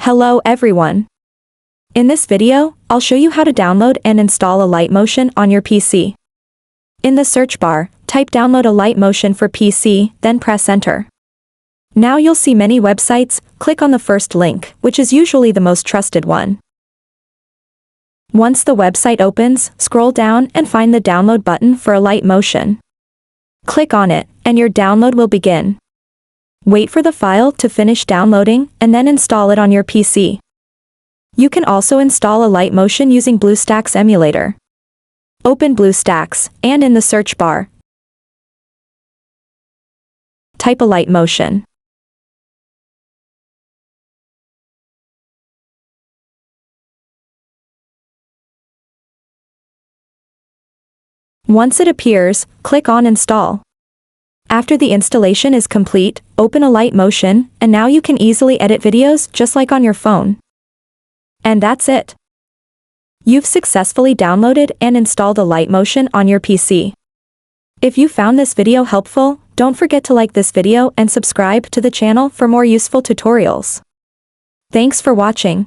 Hello everyone. In this video, I'll show you how to download and install Alight Motion on your PC. In the search bar, type download Alight Motion for PC, then press enter. Now you'll see many websites. Click on the first link, which is usually the most trusted one. Once the website opens, scroll down and find the download button for Alight Motion. Click on it, and your download will begin. Wait for the file to finish downloading, and then install it on your PC. You can also install Alight Motion using BlueStacks emulator. Open BlueStacks, and in the search bar, type Alight Motion. Once it appears, click on Install. After the installation is complete, open Alight Motion, and now you can easily edit videos just like on your phone. And that's it. You've successfully downloaded and installed Alight Motion on your PC. If you found this video helpful, don't forget to like this video and subscribe to the channel for more useful tutorials. Thanks for watching.